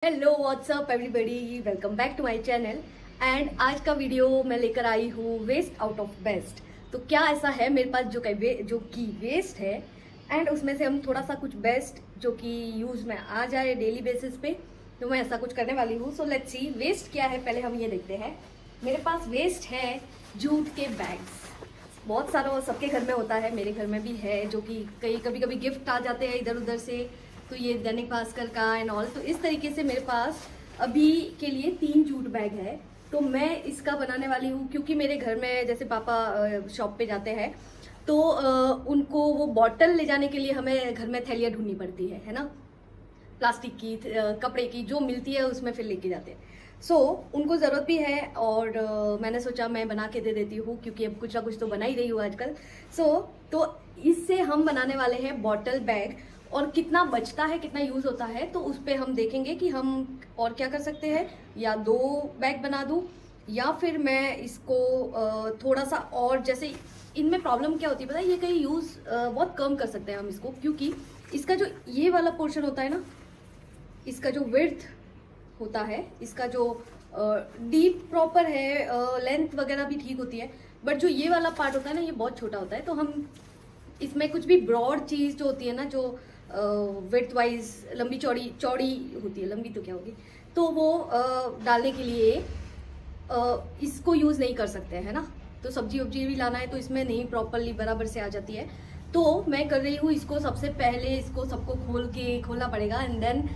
Hello what's up everybody, welcome back to my channel. And आज का video मैं लेकर आई हूँ वेस्ट आउट ऑफ बेस्ट। तो क्या ऐसा है मेरे पास जो कि वेस्ट है एंड उसमें से हम थोड़ा सा कुछ बेस्ट जो कि यूज में आ जाए डेली बेसिस पे, तो मैं ऐसा कुछ करने वाली हूँ। सो लेट्स सी वेस्ट क्या है, पहले हम ये देखते हैं। मेरे पास वेस्ट है जूट के बैग्स। बहुत सारा सबके घर में होता है, मेरे घर में भी है, जो कि कभी कभी गिफ्ट आ जाते हैं इधर उधर से। तो ये दैनिक भास्कर का एंड ऑल, तो इस तरीके से मेरे पास अभी के लिए 3 जूट बैग है। तो मैं इसका बनाने वाली हूँ क्योंकि मेरे घर में जैसे पापा शॉप पे जाते हैं तो उनको वो बॉटल ले जाने के लिए हमें घर में थैलियाँ ढूंढनी पड़ती है ना, प्लास्टिक की कपड़े की जो मिलती है उसमें फिर लेके जाते हैं। सो उनको ज़रूरत भी है और मैंने सोचा मैं बना के दे देती हूँ क्योंकि अब कुछ ना कुछ तो बना ही रही हूँ आजकल। तो इससे हम बनाने वाले हैं बॉटल बैग। और कितना बचता है, कितना यूज होता है, तो उस पर हम देखेंगे कि हम और क्या कर सकते हैं। या 2 बैग बना दूं या फिर मैं इसको थोड़ा सा और, जैसे इनमें प्रॉब्लम क्या होती है पता है, ये कहीं यूज बहुत कम कर सकते हैं हम इसको, क्योंकि इसका जो ये वाला पोर्शन होता है ना, इसका जो विड्थ होता है, इसका जो डीप प्रॉपर है, लेंथ वगैरह भी ठीक होती है, बट जो ये वाला पार्ट होता है ना, ये बहुत छोटा होता है। तो हम इसमें कुछ भी ब्रॉड चीज जो होती है ना, जो विड्थ वाइज लंबी चौड़ी होती है, लंबी तो क्या होगी, तो वो डालने के लिए इसको यूज नहीं कर सकते हैं ना। तो सब्जी वब्जी भी लाना है तो इसमें नहीं प्रॉपरली बराबर से आ जाती है। तो मैं कर रही हूँ इसको, सबसे पहले इसको सबको खोलना पड़ेगा एंड देन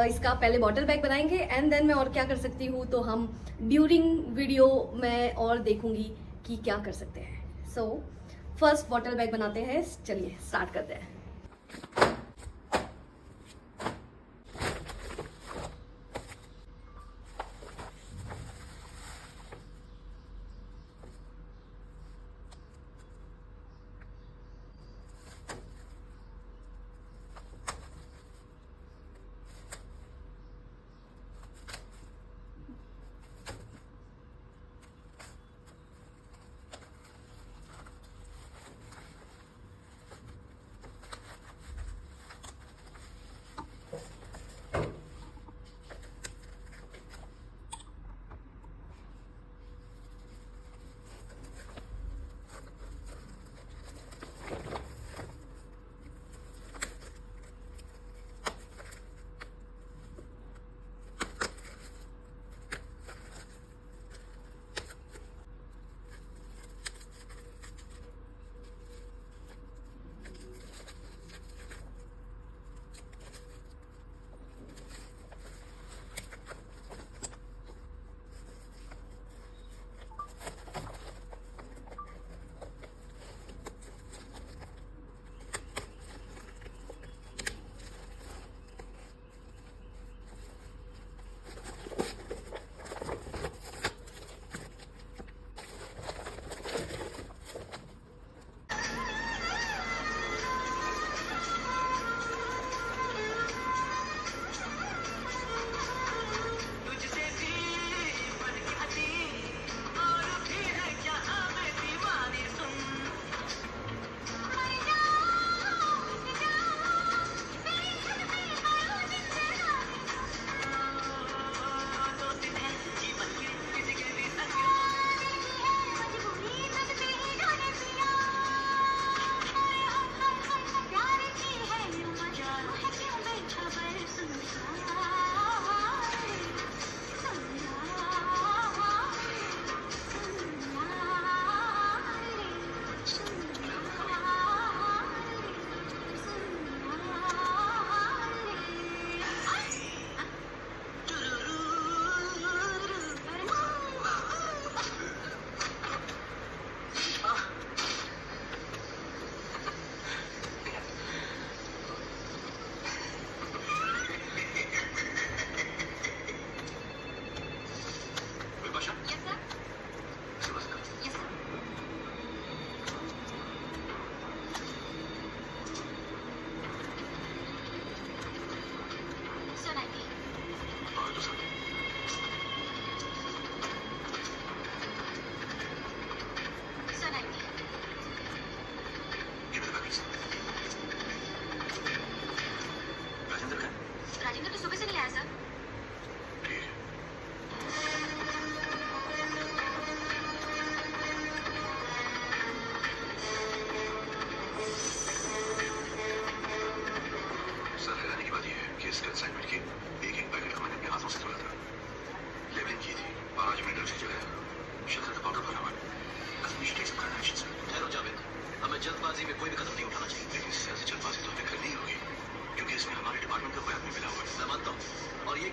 इसका पहले बॉटल बैग बनाएंगे एंड देन मैं और क्या कर सकती हूँ, तो हम ड्यूरिंग वीडियो में और देखूंगी कि क्या कर सकते हैं। सो फर्स्ट बॉटल बैग बनाते हैं, चलिए स्टार्ट करते हैं।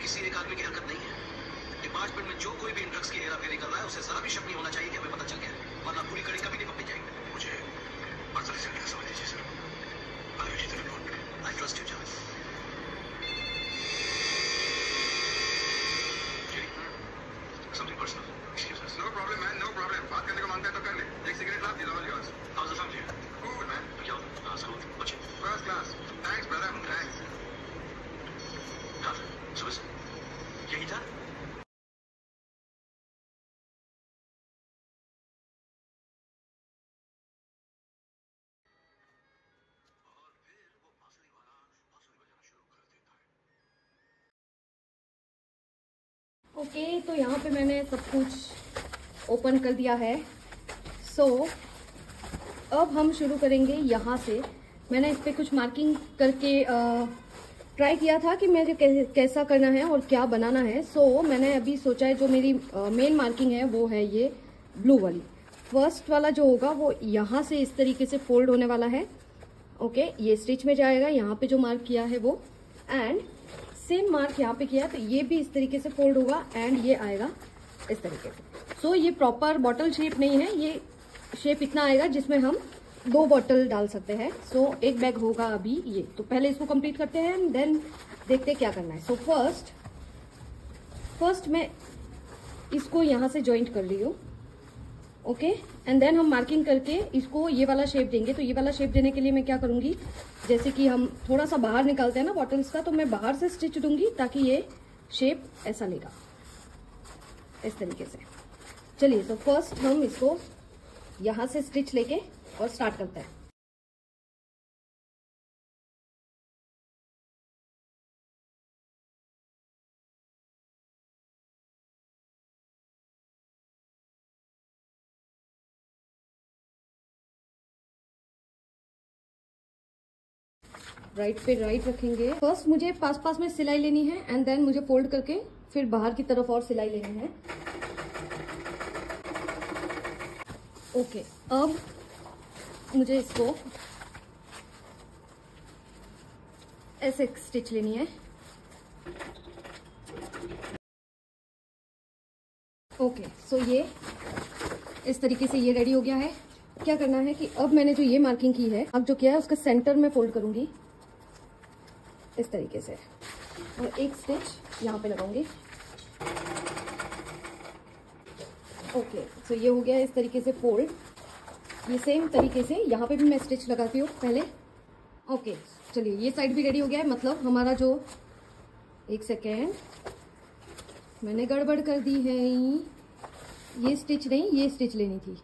किसी एक आदमी की हरकत नहीं है। डिपार्टमेंट में जो कोई भी ड्रग्स की हेराफेरी कर रहा है उसे जरा भी शक नहीं होना चाहिए कि हमें पता चल गया है, वरना पूरी कड़ी कभी नहीं पकड़ी जाएगी। मुझे पर्सनली से समझ लीजिए sir. I trust you Javed. Something personal. Excuse us. No problem man, no problem. बात करने को मांगता है तो कर ले। एक सिगरेट ला, this all yours. How is the family? Cool man, क्या स्कूल बच्चे? First class. Thanks brother, thanks. कहाँ सुबह से यही था? और फिर वो बांसुरी वाला बांसुरी बजाना शुरू कर देता है। ओके, तो यहाँ पे मैंने सब कुछ ओपन कर दिया है। सो अब हम शुरू करेंगे यहाँ से। मैंने इस पर कुछ मार्किंग करके ट्राई किया था कि मुझे कैसा करना है और क्या बनाना है। सो मैंने अभी सोचा है जो मेरी मेन मार्किंग है वो है ये ब्लू वाली। फर्स्ट वाला जो होगा वो यहाँ से इस तरीके से फोल्ड होने वाला है। ओके, ये स्टिच में जाएगा। यहाँ पे जो मार्क किया है वो, एंड सेम मार्क यहाँ पे किया है तो ये भी इस तरीके से फोल्ड होगा एंड ये आएगा इस तरीके से। सो ये प्रॉपर बॉटल शेप नहीं है, ये शेप इतना आएगा जिसमें हम 2 बॉटल डाल सकते हैं। सो एक बैग होगा अभी ये। तो पहले इसको कंप्लीट करते हैं, देन देखते हैं क्या करना है। सो फर्स्ट मैं इसको यहाँ से जॉइंट कर रही हूँ। ओके, एंड देन हम मार्किंग करके इसको ये वाला शेप देंगे। तो ये वाला शेप देने के लिए मैं क्या करूँगी, जैसे कि हम थोड़ा सा बाहर निकालते हैं ना बॉटल्स का, तो मैं बाहर से स्टिच दूंगी ताकि ये शेप ऐसा लेगा इस तरीके से। चलिए, तो फर्स्ट हम इसको यहाँ से स्टिच लेके और स्टार्ट करते हैं। राइट पे राइट रखेंगे। फर्स्ट मुझे पास में सिलाई लेनी है एंड देन मुझे फोल्ड करके फिर बाहर की तरफ और सिलाई लेनी है। ओके, अब मुझे इसको ऐसे स्टिच लेनी है। ओके, सो ये इस तरीके से ये रेडी हो गया है। क्या करना है कि अब मैंने जो ये मार्किंग की है, अब जो किया है उसका सेंटर में फोल्ड करूंगी इस तरीके से और एक स्टिच यहाँ पे लगाऊंगी। ओके, सो ये हो गया इस तरीके से फोल्ड। ये सेम तरीके से यहाँ पे भी मैं स्टिच लगाती हूँ पहले। ओके, चलिए ये साइड भी रेडी हो गया है। मतलब हमारा जो, एक सेकेंड, मैंने गड़बड़ कर दी है। ये स्टिच नहीं, ये स्टिच लेनी थी।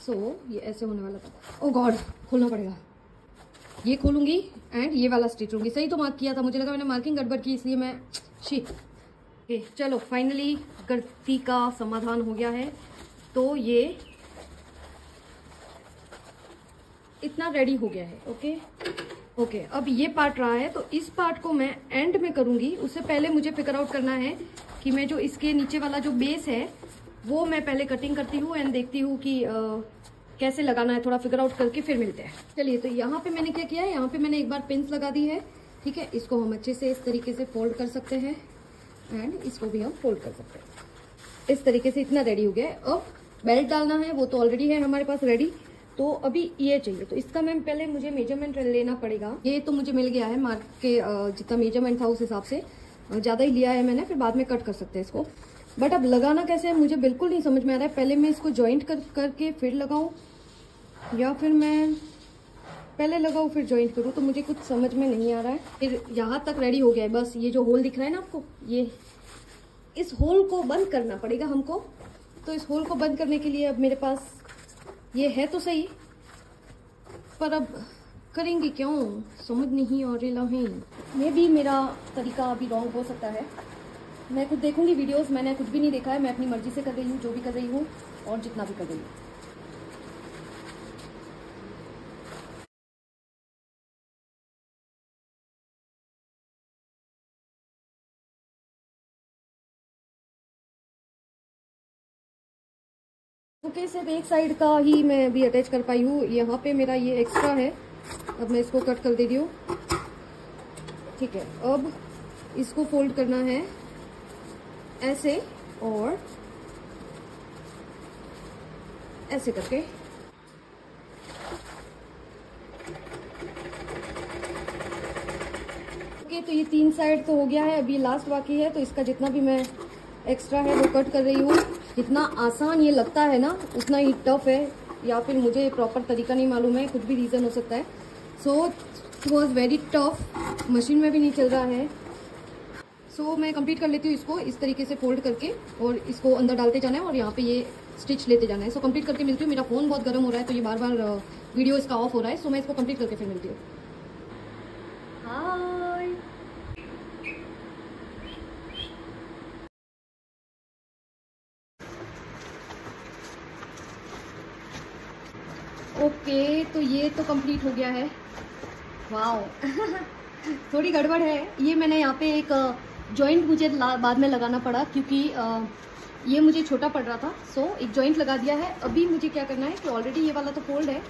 सो ये ऐसे होने वाला था। ओ गॉड, खोलना पड़ेगा। ये खोलूंगी एंड ये वाला स्टिच लूंगी। सही तो मार्क किया था, मुझे लगा मैंने मार्किंग गड़बड़ की इसलिए मैं शिट। ओके, चलो फाइनली गलती का समाधान हो गया है। तो ये इतना रेडी हो गया है। ओके, अब ये पार्ट रहा है तो इस पार्ट को मैं एंड में करूंगी। उससे पहले मुझे फिगर आउट करना है कि मैं जो इसके नीचे वाला जो बेस है वो मैं पहले कटिंग करती हूँ एंड देखती हूँ कि कैसे लगाना है। थोड़ा फिगर आउट करके फिर मिलते हैं। चलिए, तो यहाँ पे मैंने क्या किया है, यहाँ पे मैंने एक बार पिंस लगा दी है। ठीक है, इसको हम अच्छे से इस तरीके से फोल्ड कर सकते हैं एंड इसको भी हम फोल्ड कर सकते हैं इस तरीके से। इतना रेडी हो गया है। अब बेल्ट डालना है, वो तो ऑलरेडी है हमारे पास रेडी। तो अभी ये चाहिए, तो इसका मैम पहले मुझे मेजरमेंट लेना पड़ेगा। ये तो मुझे मिल गया है मार्क के जितना मेजरमेंट था उस हिसाब से, ज़्यादा ही लिया है मैंने, फिर बाद में कट कर सकते हैं इसको। बट अब लगाना कैसे है मुझे बिल्कुल नहीं समझ में आ रहा है। पहले मैं इसको जॉइंट करके फिर लगाऊं या फिर मैं पहले लगाऊं फिर जॉइंट करूं, तो मुझे कुछ समझ में नहीं आ रहा है। फिर यहाँ तक रेडी हो गया है। बस ये जो होल दिख रहा है ना आपको, ये इस होल को बंद करना पड़ेगा हमको। तो इस होल को बंद करने के लिए अब मेरे पास ये है तो सही, पर अब करेंगे क्यों समझ नहीं आ रहा है। मे भी मेरा तरीका अभी रॉन्ग हो सकता है। मैं खुद देखूंगी वीडियोस, मैंने कुछ भी नहीं देखा है। मैं अपनी मर्जी से कर रही हूँ जो भी कर रही हूँ और जितना भी कर रही हूँ। ओके, सिर्फ एक साइड का ही मैं अभी अटैच कर पाई हूँ। यहाँ पे मेरा ये एक्स्ट्रा है, अब मैं इसको कट कर दे रही हूँ। ठीक है, अब इसको फोल्ड करना है ऐसे और ऐसे करके। ओके, तो ये 3 साइड तो हो गया है, अभी लास्ट बाकी है। तो इसका जितना भी मैं एक्स्ट्रा है वो कट कर रही हूँ। जितना आसान ये लगता है ना उतना ही टफ है, या फिर मुझे प्रॉपर तरीका नहीं मालूम है, कुछ भी रीज़न हो सकता है। So it was very tough, machine में भी नहीं चल रहा है। सो मैं कंप्लीट कर लेती हूँ इसको इस तरीके से फोल्ड करके, और इसको अंदर डालते जाना है और यहाँ पे ये स्टिच लेते जाना है। सो कंप्लीट करके मिलती हूँ। मेरा फ़ोन बहुत गर्म हो रहा है तो ये बार बार वीडियो इसका ऑफ हो रहा है। सो मैं इसको कंप्लीट करके फिर मिलती हूँ। हाय, ओके, तो ये तो कंप्लीट हो गया है। वाओ थोड़ी गड़बड़ है, ये मैंने यहाँ पे एक जॉइंट मुझे बाद में लगाना पड़ा क्योंकि ये मुझे छोटा पड़ रहा था। सो एक जॉइंट लगा दिया है। अभी मुझे क्या करना है कि ऑलरेडी ये वाला तो फोल्ड है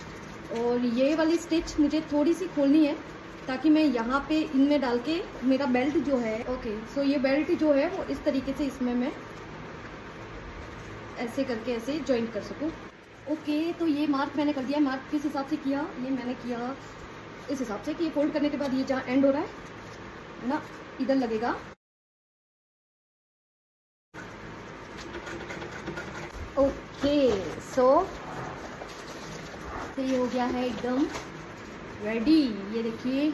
और ये वाली स्टिच मुझे थोड़ी सी खोलनी है ताकि मैं यहाँ पे इनमें डाल के मेरा बेल्ट जो है, ओके, सो ये बेल्ट जो है वो इस तरीके से इसमें मैं ऐसे करके ऐसे जॉइंट कर सकूँ। ओके, तो ये मार्क मैंने कर दिया। मार्क किस हिसाब से किया, ये मैंने किया इस हिसाब से कि ये फोल्ड करने के बाद ये जहाँ एंड हो रहा है ना, इधर लगेगा। ओके, सो ये हो गया है एकदम रेडी। ये देखिए